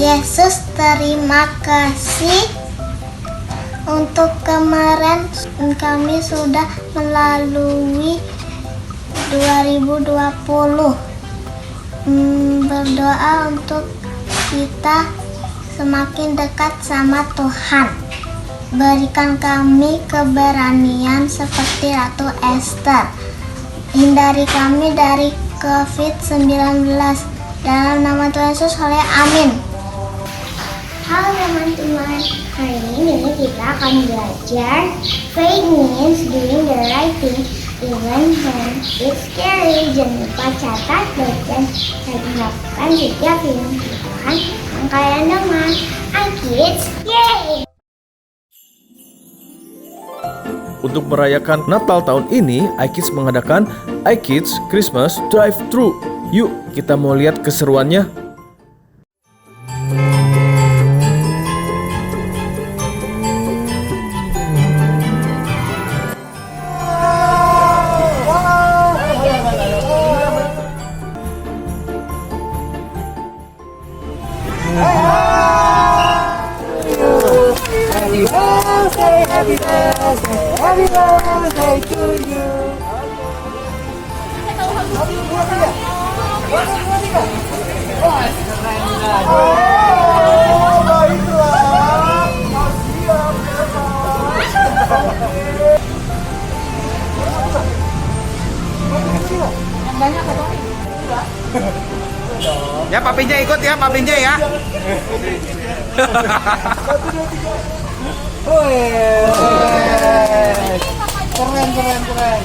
Yesus, terima kasih untuk kemarin kami sudah melalui 2020. Berdoa untuk kita semakin dekat sama Tuhan. Berikan kami keberanian seperti Ratu Esther. Hindari kami dari COVID-19. Dalam nama Tuhan Yesus, amin. Halo teman-teman, hari ini kita akan belajar faith means doing the right thing even when it's scary. Jangan lupa catat dan lakukan setiap firman Tuhan yang kalian dengar. iKids, yeay! Untuk merayakan Natal tahun ini, iKids mengadakan iKids Christmas Drive-Thru. Yuk, kita mau lihat keseruannya. Happy birthday to you. Ya, Pak Pinjay ikut ya, Pak Pinjay ya. Keren.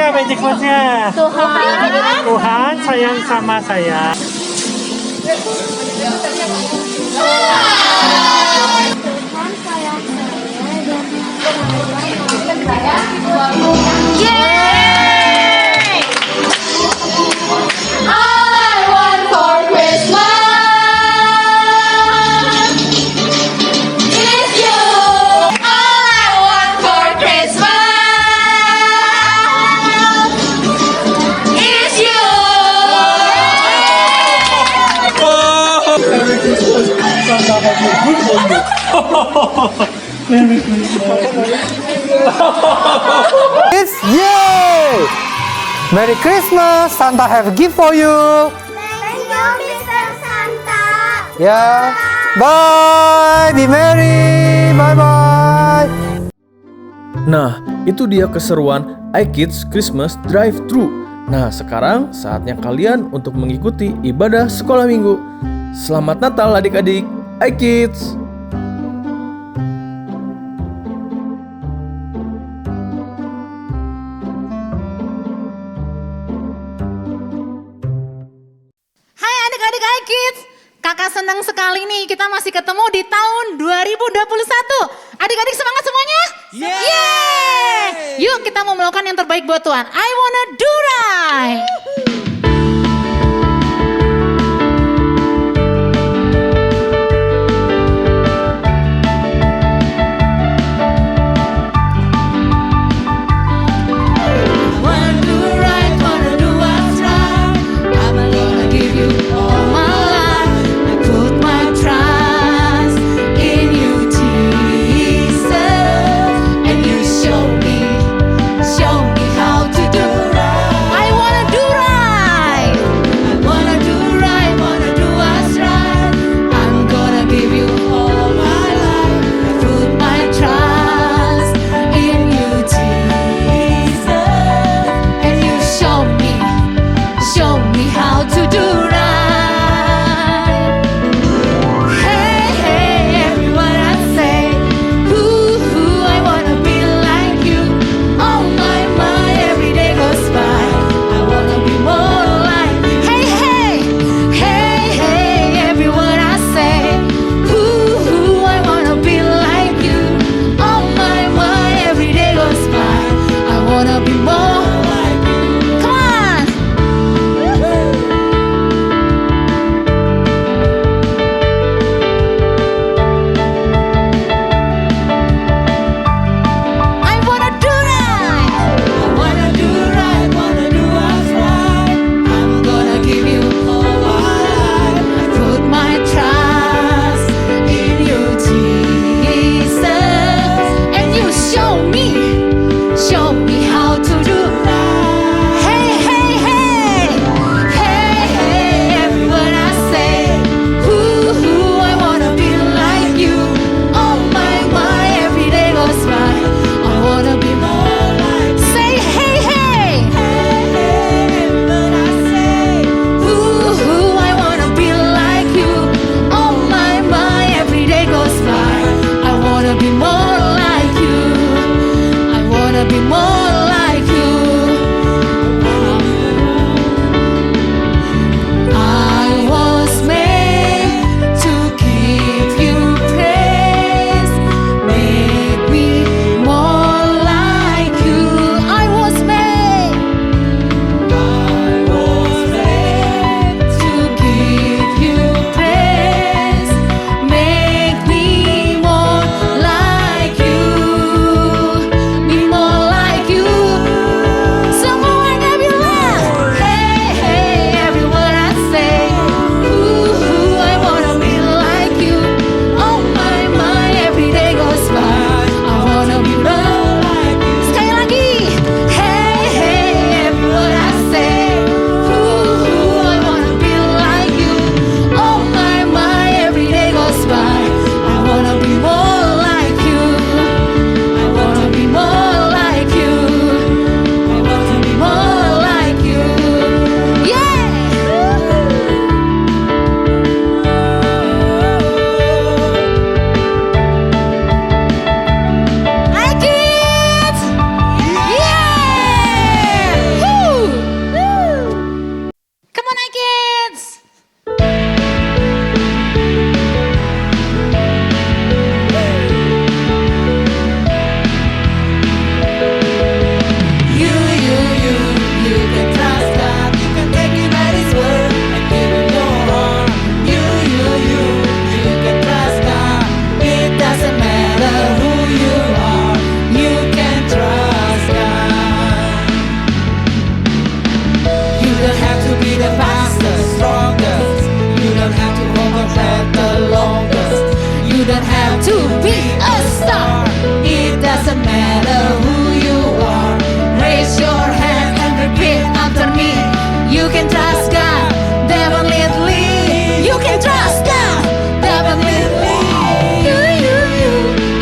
Magic word-nya. Tuhan sayang sama saya. It's yay! Merry Christmas! Santa have a gift for you. Thank you, Mr. Santa. Ya, bye. Be merry. Bye bye. Nah, itu dia keseruan iKids Christmas Drive-Thru. Nah, sekarang saatnya kalian untuk mengikuti ibadah sekolah minggu. Selamat Natal adik-adik, iKids! Hai adik-adik iKids, kakak senang sekali nih kita masih ketemu di tahun 2021. Adik-adik semangat semuanya? Yeay! Yuk kita mau melakukan yang terbaik buat Tuhan. I wanna do right. Show me how to do right. I wanna do don't have to be a star. It doesn't matter who you are. Raise your hand and repeat after me. You can trust God, definitely. You can trust God, definitely.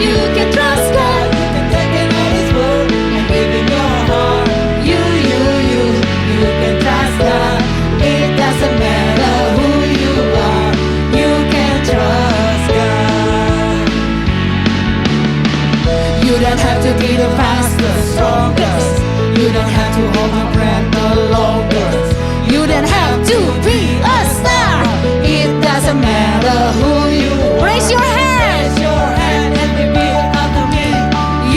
You can trust God. You can take Him at His word and give Him your heart. You can trust God. It doesn't matter who you are. You can trust God. You don't have to be the fastest, strongest. You don't have to hold your breath the longest. You don't have to be a star. It doesn't matter who you are. Raise your hand. Raise your hand and repeat after me.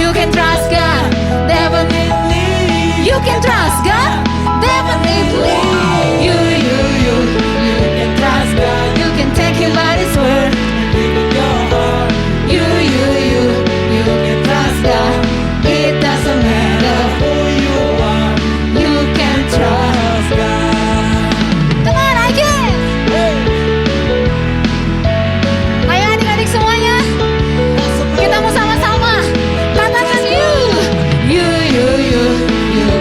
You can trust God, definitely. You can trust God, definitely. You can trust God. You can take Him at His word and give Him your heart. You can trust God. It doesn't matter who you are. You can trust God. Come on, again. Ayo adik-adik semuanya, kita mau sama-sama katakan you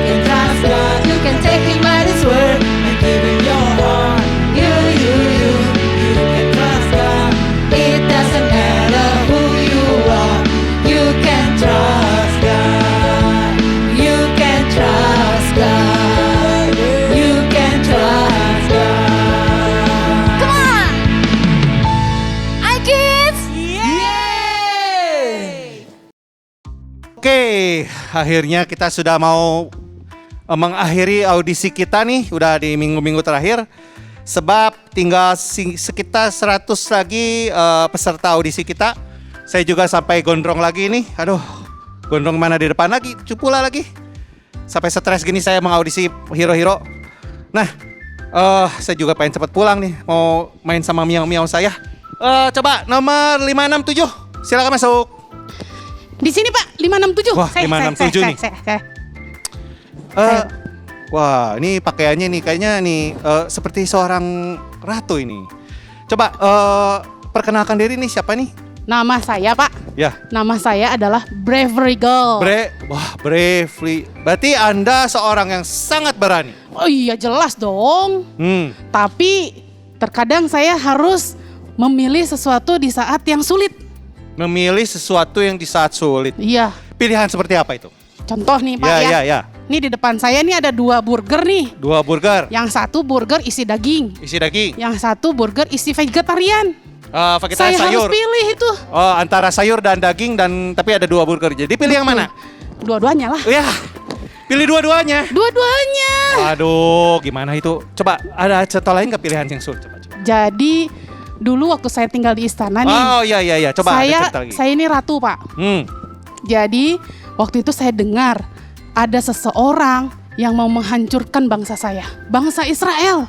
can trust God. You can take Him at His word and give Him your heart. You can trust God. It doesn't matter who you are. You can trust God. You can trust God. You can trust God. Come on, I kids. Oke, akhirnya kita sudah mau mengakhiri audisi kita nih, udah di minggu-minggu terakhir. Sebab tinggal sekitar 100 lagi peserta audisi kita. Saya juga sampai gondrong lagi nih. Aduh, gondrong mana di depan lagi, cupula lagi. Sampai stres gini saya mengaudisi hero-hero. Nah, saya juga pengen cepat pulang nih, mau main sama miau-miau saya. Coba nomor 567, silakan masuk. Di sini Pak, 567. Wah, 567 nih. Wah, ini pakaiannya nih kayaknya nih seperti seorang ratu ini. Coba perkenalkan diri nih, siapa nih? Nama saya Pak, Ya. nama saya adalah Bravery Girl. Bravely. Berarti Anda seorang yang sangat berani. Oh iya jelas dong. Tapi terkadang saya harus memilih sesuatu di saat yang sulit. Memilih sesuatu yang di saat sulit. Iya. Pilihan seperti apa itu? Contoh nih Pak Ya. Ini di depan saya nih ada 2 burger nih. 2 burger. Yang satu burger isi daging. Isi daging. Yang satu burger isi vegetarian. Vegetarian Saya sayur. harus pilih itu. Oh, antara sayur dan daging dan tapi ada 2 burger. Jadi pilih yang mana? Dua-duanya lah. Ya. Pilih dua-duanya. Dua-duanya. Aduh, gimana itu? Coba ada contoh lain nggak pilihan yang sulit? Coba. Jadi dulu waktu saya tinggal di istana nih. Oh iya. Coba ada cerita lagi. Saya ini ratu Pak. Jadi waktu itu saya dengar ada seseorang yang mau menghancurkan bangsa saya, bangsa Israel.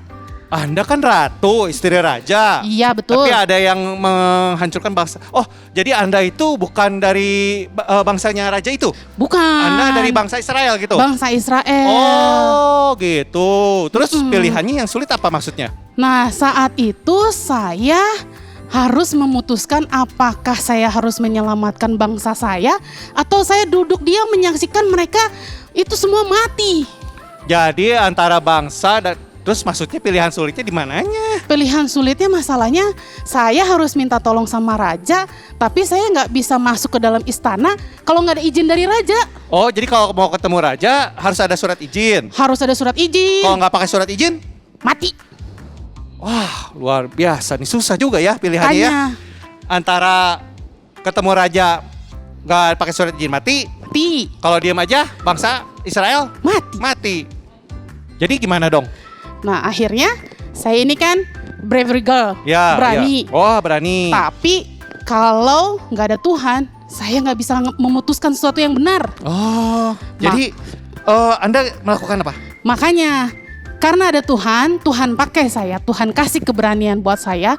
Anda kan ratu, istri raja. Iya betul. Tapi ada yang menghancurkan bangsa. Oh, jadi Anda itu bukan dari bangsanya raja itu? Bukan. Anda dari bangsa Israel gitu? Bangsa Israel. Oh gitu. Terus pilihannya yang sulit apa maksudnya? Nah saat itu saya harus memutuskan apakah saya harus menyelamatkan bangsa saya atau saya duduk diam menyaksikan mereka itu semua mati. Jadi antara bangsa dan terus maksudnya pilihan sulitnya di mananya? Pilihan sulitnya masalahnya saya harus minta tolong sama raja, tapi saya nggak bisa masuk ke dalam istana kalau nggak ada izin dari raja. Oh, jadi kalau mau ketemu raja harus ada surat izin. Harus ada surat izin. Kalau nggak pakai surat izin, Mati. wah luar biasa nih, susah juga ya pilihannya ya. Hanya Antara ketemu raja nggak pakai surat izin mati. Kalau diam aja bangsa Israel mati. Jadi gimana dong? Nah akhirnya saya ini kan bravery girl, Ya, berani. ya. Oh berani. Tapi kalau nggak ada Tuhan, saya nggak bisa memutuskan sesuatu yang benar. Oh, jadi Anda melakukan apa? Makanya karena ada Tuhan, Tuhan pakai saya, Tuhan kasih keberanian buat saya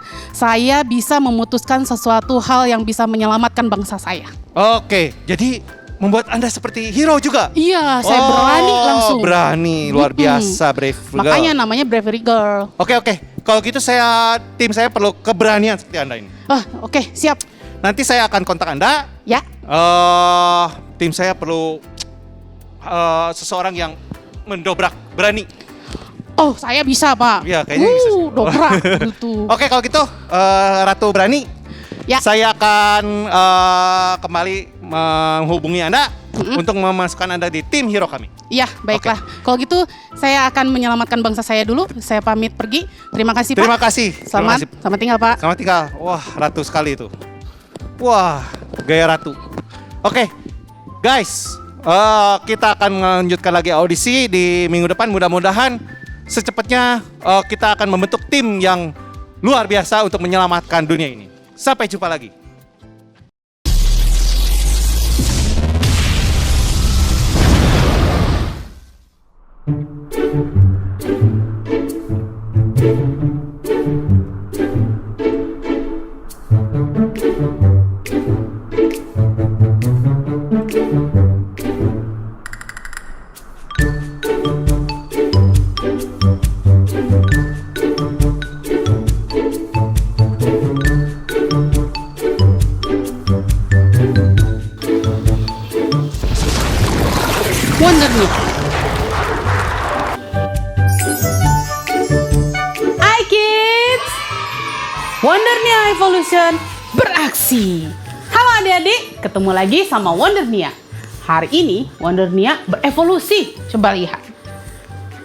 bisa memutuskan sesuatu hal yang bisa menyelamatkan bangsa saya. Oke, jadi membuat Anda seperti hero juga? Iya, saya berani langsung. Berani, luar biasa, brave girl. Makanya namanya bravery girl. Oke. Kalau gitu tim saya perlu keberanian seperti Anda ini. Oke, siap. Nanti saya akan kontak Anda. Ya. Tim saya perlu seseorang yang mendobrak, berani. Oh, saya bisa, Pak. Iya, kayaknya bisa sih. Dobrak gitu. Oke, kalau gitu Ratu berani. Ya. Saya akan kembali menghubungi Anda untuk memasukkan Anda di tim hero kami. Iya, baiklah. Kalau gitu saya akan menyelamatkan bangsa saya dulu. Saya pamit pergi. Terima kasih, Pak. Terima kasih. Selamat tinggal, Pak. Selamat tinggal. Wah, ratu sekali itu. Wah, gaya ratu. Oke, guys, kita akan melanjutkan lagi audisi di minggu depan. Mudah-mudahan secepatnya kita akan membentuk tim yang luar biasa untuk menyelamatkan dunia ini. Sampai jumpa lagi. Wonder nih. Hai kids, Wondernia Evolution beraksi. Halo adik-adik, ketemu lagi sama Wondernia. Hari ini Wondernia berevolusi. Coba lihat.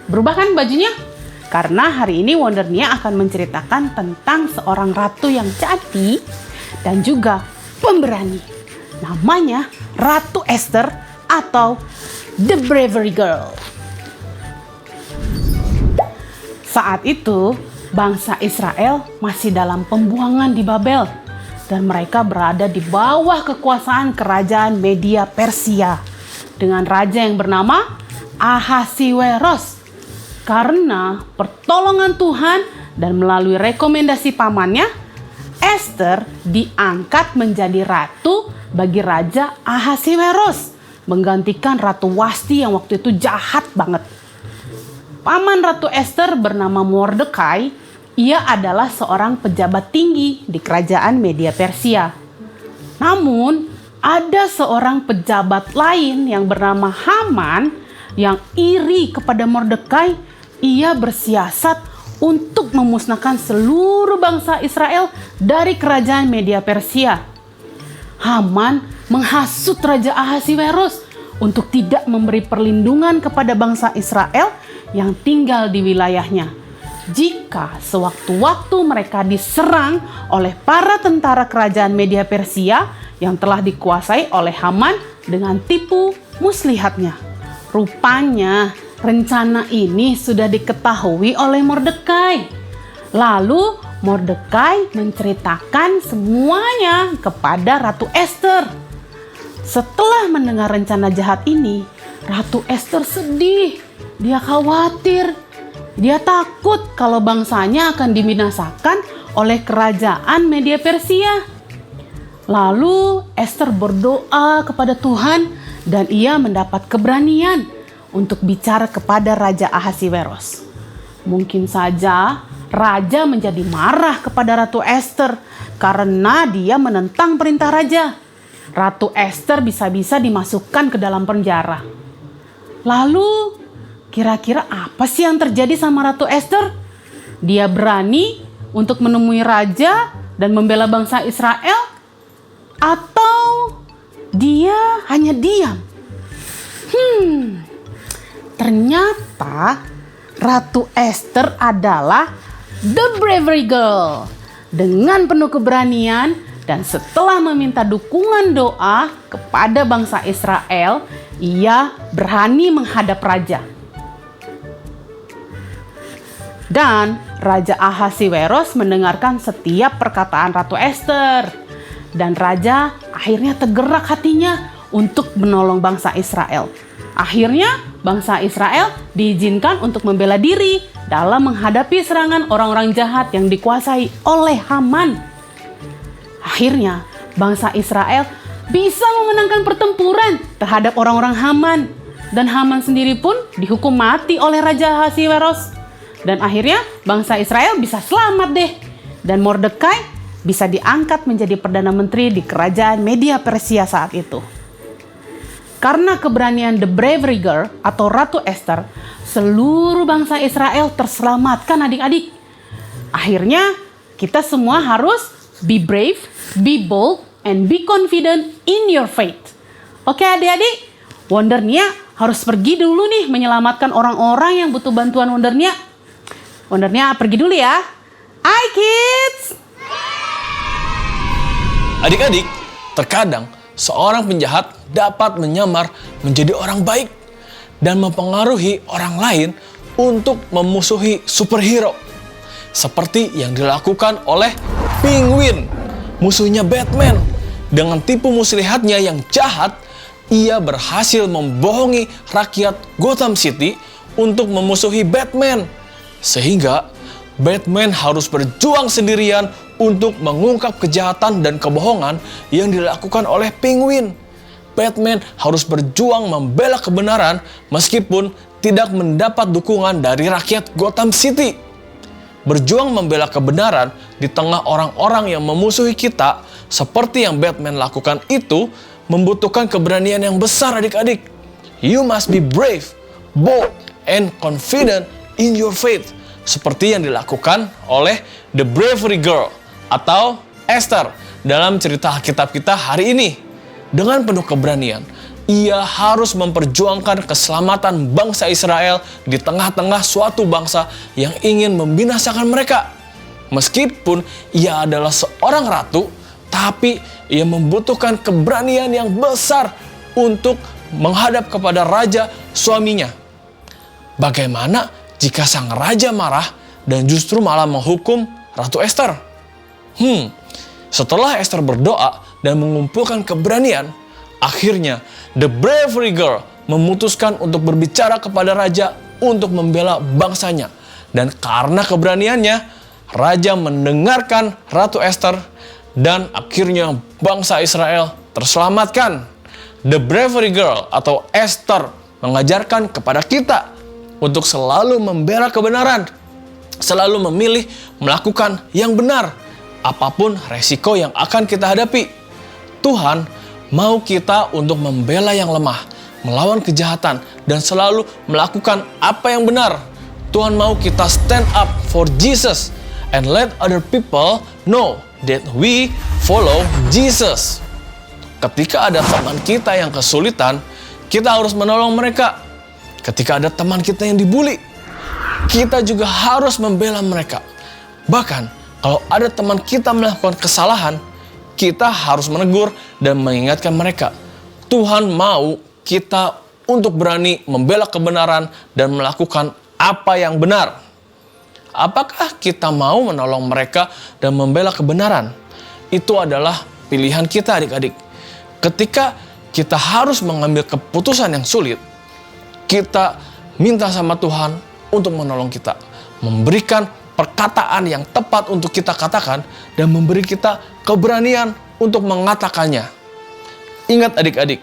Berubah kan bajunya? Karena hari ini Wondernia akan menceritakan tentang seorang ratu yang cantik dan juga pemberani. Namanya Ratu Esther atau The Bravery Girl. Saat itu, bangsa Israel masih dalam pembuangan di Babel dan mereka berada di bawah kekuasaan kerajaan Media Persia dengan raja yang bernama Ahasiweros. Karena pertolongan Tuhan dan melalui rekomendasi pamannya, Esther diangkat menjadi ratu bagi Raja Ahasiweros, menggantikan Ratu Wasti yang waktu itu jahat banget. Paman Ratu Esther bernama Mordekai. Ia adalah seorang pejabat tinggi di kerajaan Media Persia. Namun, ada seorang pejabat lain yang bernama Haman yang iri kepada Mordekai. Ia bersiasat untuk memusnahkan seluruh bangsa Israel dari kerajaan Media Persia. Haman menghasut Raja Ahasiweros untuk tidak memberi perlindungan kepada bangsa Israel yang tinggal di wilayahnya. Jika sewaktu-waktu mereka diserang oleh para tentara kerajaan Media Persia yang telah dikuasai oleh Haman dengan tipu muslihatnya. Rupanya rencana ini sudah diketahui oleh Mordekai. Lalu Mordekai menceritakan semuanya kepada Ratu Esther. Setelah mendengar rencana jahat ini, Ratu Esther sedih. Dia khawatir. Dia takut kalau bangsanya akan dibinasakan oleh kerajaan Media Persia. Lalu Esther berdoa kepada Tuhan dan ia mendapat keberanian untuk bicara kepada Raja Ahasiweros. Mungkin saja Raja menjadi marah kepada Ratu Esther karena dia menentang perintah Raja. Ratu Esther bisa-bisa dimasukkan ke dalam penjara. Lalu, kira-kira apa sih yang terjadi sama Ratu Esther? Dia berani untuk menemui Raja dan membela bangsa Israel? Atau dia hanya diam? Ternyata Ratu Esther adalah The Bravery Girl. Dengan penuh keberanian dan setelah meminta dukungan doa kepada bangsa Israel, ia berani menghadap raja. Dan Raja Ahasiweros mendengarkan setiap perkataan Ratu Esther. Dan raja akhirnya tergerak hatinya untuk menolong bangsa Israel. Akhirnya bangsa Israel diizinkan untuk membela diri dalam menghadapi serangan orang-orang jahat yang dikuasai oleh Haman. Akhirnya bangsa Israel bisa memenangkan pertempuran terhadap orang-orang Haman. Dan Haman sendiri pun dihukum mati oleh Raja Ahasiweros. Dan akhirnya bangsa Israel bisa selamat deh. Dan Mordekai bisa diangkat menjadi Perdana Menteri di kerajaan Media Persia saat itu. Karena keberanian The Bravery Girl atau Ratu Esther, seluruh bangsa Israel terselamatkan adik-adik. Akhirnya kita semua harus be brave, be bold, and be confident in your faith. Oke adik-adik, Wondernia harus pergi dulu nih menyelamatkan orang-orang yang butuh bantuan Wondernia. Wondernia pergi dulu ya. Hai kids! Adik-adik, terkadang seorang penjahat dapat menyamar menjadi orang baik dan mempengaruhi orang lain untuk memusuhi superhero. Seperti yang dilakukan oleh Penguin, musuhnya Batman. Dengan tipu muslihatnya yang jahat, ia berhasil membohongi rakyat Gotham City untuk memusuhi Batman. Sehingga Batman harus berjuang sendirian untuk mengungkap kejahatan dan kebohongan yang dilakukan oleh Penguin. Batman harus berjuang membela kebenaran meskipun tidak mendapat dukungan dari rakyat Gotham City. Berjuang membela kebenaran di tengah orang-orang yang memusuhi kita seperti yang Batman lakukan itu membutuhkan keberanian yang besar adik-adik. You must be brave, bold, and confident in your faith. Seperti yang dilakukan oleh The Bravery Girl atau Esther dalam cerita Alkitab kita hari ini. Dengan penuh keberanian, ia harus memperjuangkan keselamatan bangsa Israel di tengah-tengah suatu bangsa yang ingin membinasakan mereka. Meskipun ia adalah seorang ratu, tapi ia membutuhkan keberanian yang besar untuk menghadap kepada raja suaminya. Bagaimana jika sang raja marah dan justru malah menghukum Ratu Esther? Setelah Esther berdoa dan mengumpulkan keberanian, akhirnya The Bravery Girl memutuskan untuk berbicara kepada raja untuk membela bangsanya. Dan karena keberaniannya, raja mendengarkan Ratu Esther dan akhirnya bangsa Israel terselamatkan. The Bravery Girl atau Esther mengajarkan kepada kita untuk selalu membela kebenaran, selalu memilih melakukan yang benar, apapun resiko yang akan kita hadapi. Tuhan mau kita untuk membela yang lemah, melawan kejahatan, dan selalu melakukan apa yang benar. Tuhan mau kita stand up for Jesus and let other people know that we follow Jesus. Ketika ada teman kita yang kesulitan, kita harus menolong mereka. Ketika ada teman kita yang dibully, kita juga harus membela mereka. Bahkan, kalau ada teman kita melakukan kesalahan, kita harus menegur dan mengingatkan mereka. Tuhan mau kita untuk berani membela kebenaran dan melakukan apa yang benar. Apakah kita mau menolong mereka dan membela kebenaran? Itu adalah pilihan kita adik-adik. Ketika kita harus mengambil keputusan yang sulit, kita minta sama Tuhan untuk menolong kita, memberikan perkataan yang tepat untuk kita katakan, dan memberi kita keberanian untuk mengatakannya. Ingat adik-adik,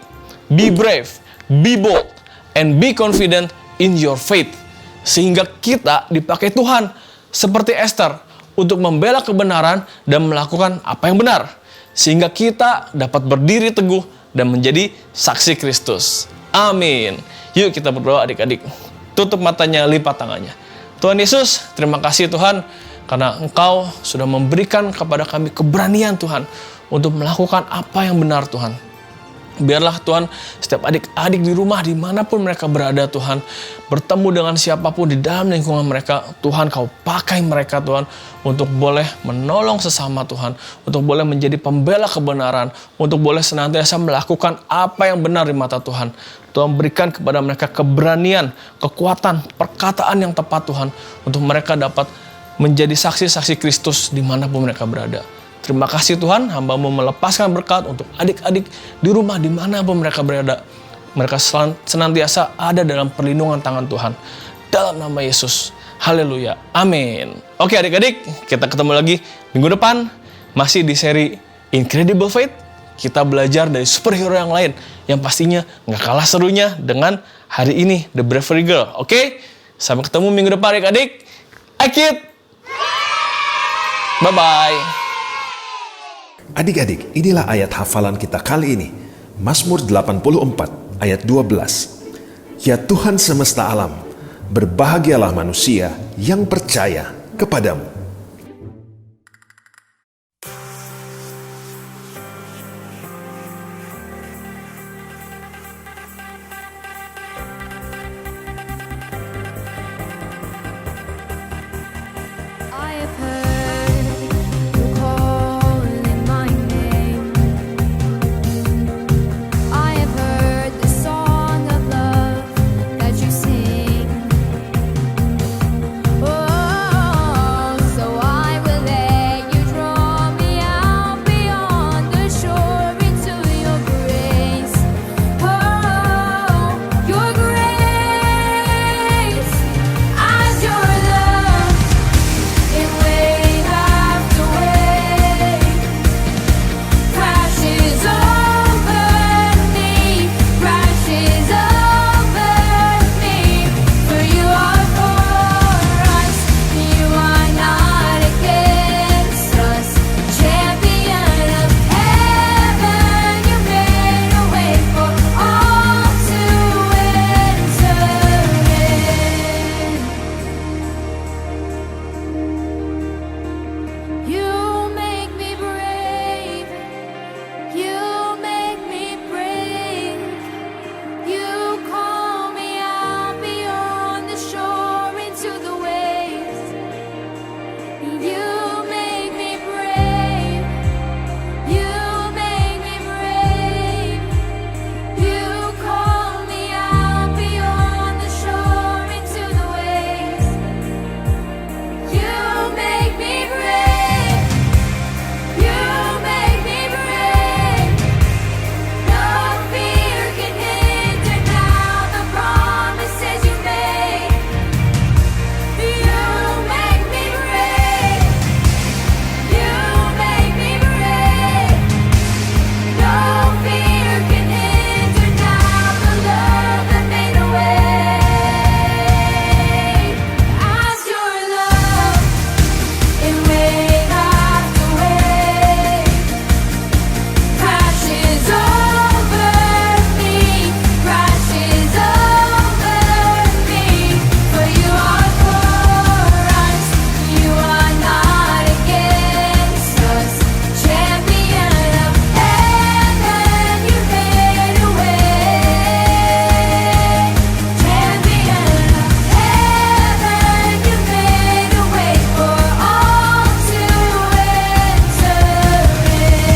be brave, be bold, and be confident in your faith. Sehingga kita dipakai Tuhan seperti Esther untuk membela kebenaran dan melakukan apa yang benar. Sehingga kita dapat berdiri teguh dan menjadi saksi Kristus. Amin. Yuk kita berdoa adik-adik. Tutup matanya, lipat tangannya. Tuhan Yesus, terima kasih Tuhan, karena Engkau sudah memberikan kepada kami keberanian Tuhan untuk melakukan apa yang benar Tuhan. Biarlah Tuhan, setiap adik-adik di rumah dimanapun mereka berada Tuhan, bertemu dengan siapapun di dalam lingkungan mereka, Tuhan Kau pakai mereka Tuhan, untuk boleh menolong sesama Tuhan, untuk boleh menjadi pembela kebenaran, untuk boleh senantiasa melakukan apa yang benar di mata Tuhan. Tuhan berikan kepada mereka keberanian, kekuatan, perkataan yang tepat Tuhan, untuk mereka dapat menjadi saksi-saksi Kristus dimanapun mereka berada. Terima kasih Tuhan, hamba-Mu melepaskan berkat untuk adik-adik di rumah dimanapun mereka berada. Mereka senantiasa ada dalam perlindungan tangan Tuhan. Dalam nama Yesus. Haleluya. Amin. Oke adik-adik, kita ketemu lagi minggu depan. Masih di seri Incredible Faith. Kita belajar dari superhero yang lain. Yang pastinya gak kalah serunya dengan hari ini, The Bravery Girl. Oke? Sampai ketemu minggu depan adik-adik. Akid. Bye-bye. Adik-adik, inilah ayat hafalan kita kali ini. Mazmur 84 ayat 12. Ya Tuhan semesta alam, berbahagialah manusia yang percaya kepadamu. I have heard you calling my name. I have heard the song of love that you sing. Oh, so I will let you draw me out beyond the shore into your grace. Oh, your grace as your love. In wave after wave, crashes over me, crashes over me. For you are for us, you are not against us. Champion of heaven, you made a way for all to enter in. You make me brave. You make me brave. You call me out beyond the shore into the waves. You make me brave. You make me brave. You call me out beyond the shore into the waves. You make me brave. You make me brave. No fear can hinder now the promises you made. You make me brave. You make me brave. No fear can hinder now the love that made a way. As your love. In wave after wave, crashes over me, crashes over me. For you are for us, you are not against us. Champion of heaven, you made a way. Champion of heaven, you made a way for all to enter in.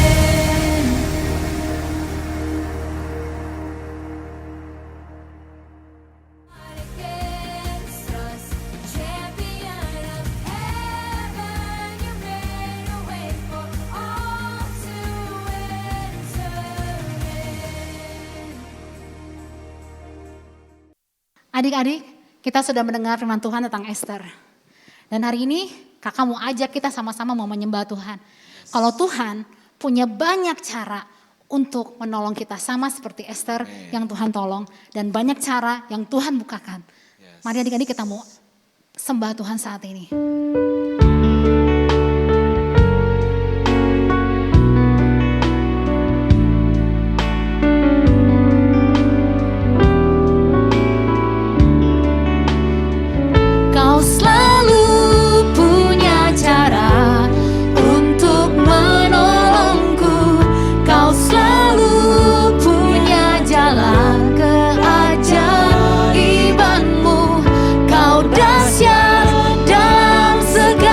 Against us, champion of heaven, you made a way for all to enter in. Adik-adik, kita sudah mendengar firman Tuhan tentang Esther. Dan hari ini kakak mau ajak kita sama-sama mau menyembah Tuhan. Kalau Tuhan punya banyak cara untuk menolong kita sama seperti Esther yang Tuhan tolong. Dan banyak cara yang Tuhan bukakan. Mari adik-adik kita mau sembah Tuhan saat ini. Kau selalu punya cara untuk menolongku. Kau selalu punya jalan keajaibanmu. Kau dahsyat dalam segala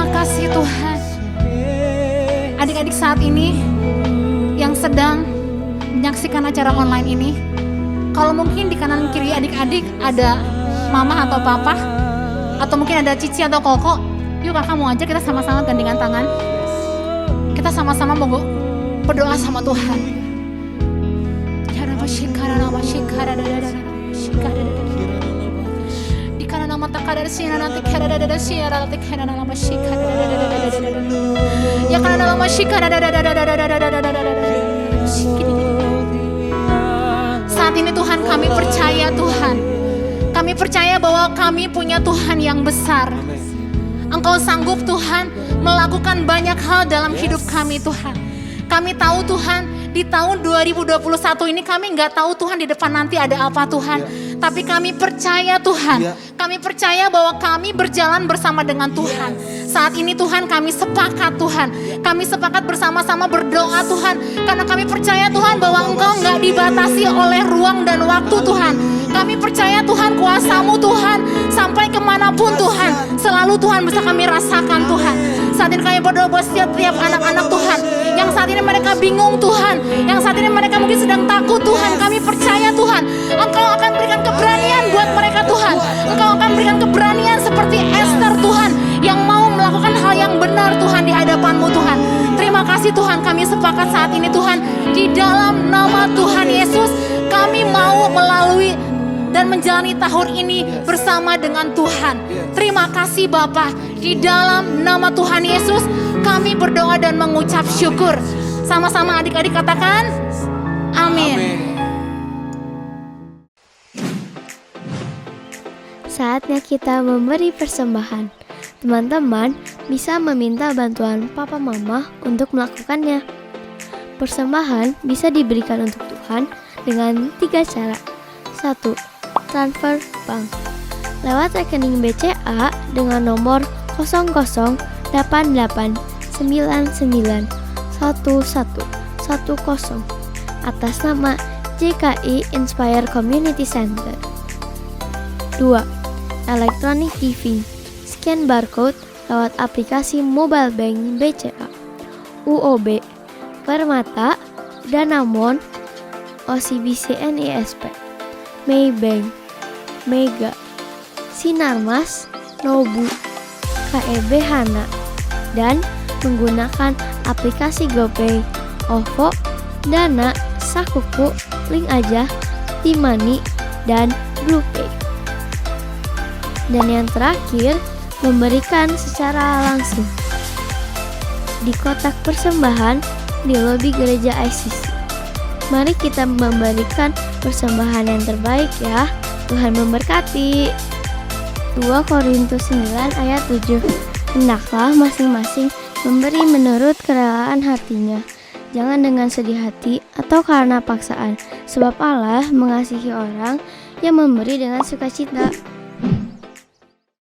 Terima kasih Tuhan. Adik-adik saat ini yang sedang menyaksikan acara online ini, kalau mungkin di kanan kiri adik-adik ada mama atau papa, atau mungkin ada cici atau koko, yuk kakak mau aja kita sama-sama gandengan tangan. Kita sama-sama mau berdoa sama Tuhan. Di kanan nama takadar siana nanti kadar siara nanti kanan nama shika. Ya kanan nama shika. Saat ini Tuhan kami percaya Tuhan. Kami percaya bahwa kami punya Tuhan yang besar. Engkau sanggup Tuhan melakukan banyak hal dalam hidup kami Tuhan. Kami tahu Tuhan di tahun 2021 ini kami nggak tahu Tuhan di depan nanti ada apa Tuhan. Tapi kami percaya Tuhan. Kami percaya bahwa kami berjalan bersama dengan Tuhan. Saat ini Tuhan kami sepakat Tuhan. Kami sepakat bersama-sama berdoa Tuhan. Karena kami percaya Tuhan bahwa Engkau nggak dibatasi oleh ruang dan waktu Tuhan. Kami percaya Tuhan kuasa-Mu Tuhan. Sampai kemanapun Tuhan. Selalu Tuhan bisa kami rasakan Tuhan. Saat ini kami berdoa buat setiap anak-anak Tuhan. Yang saat ini mereka bingung Tuhan. Yang saat ini mereka mungkin sedang takut Tuhan. Kami percaya Tuhan. Engkau akan berikan keberanian buat mereka Tuhan. Engkau akan berikan keberanian seperti Esther Tuhan. Yang mau melakukan hal yang benar Tuhan di hadapan-Mu Tuhan. Terima kasih Tuhan, kami sepakat saat ini Tuhan. Di dalam nama Tuhan Yesus kami mau melalui dan menjalani tahun ini bersama dengan Tuhan. Terima kasih Bapa. Di dalam nama Tuhan Yesus kami berdoa dan mengucap syukur. Sama-sama adik-adik katakan amin. Saatnya kita memberi persembahan. Teman-teman bisa meminta bantuan papa mama untuk melakukannya. Persembahan bisa diberikan untuk Tuhan dengan 3 cara. 1. Transfer bank lewat rekening BCA dengan nomor 0088991110 atas nama JKI Inspire Community Center. 2. Electronic giving, scan barcode lewat aplikasi mobile bank BCA, UOB, Permata, Danamon, OCBC NISP, Maybank, Mega, Sinarmas, Nobu, KEB Hana, dan menggunakan aplikasi GoPay, OVO, Dana, Sakuku, Link Aja, Timani, dan BluePay. Dan yang terakhir, memberikan secara langsung di kotak persembahan di lobi gereja ICC. Mari kita memberikan persembahan yang terbaik ya. Tuhan memberkati. 2 Korintus 9 ayat 7. Hendaklah masing-masing memberi menurut kerelaan hatinya, jangan dengan sedih hati atau karena paksaan, sebab Allah mengasihi orang yang memberi dengan sukacita.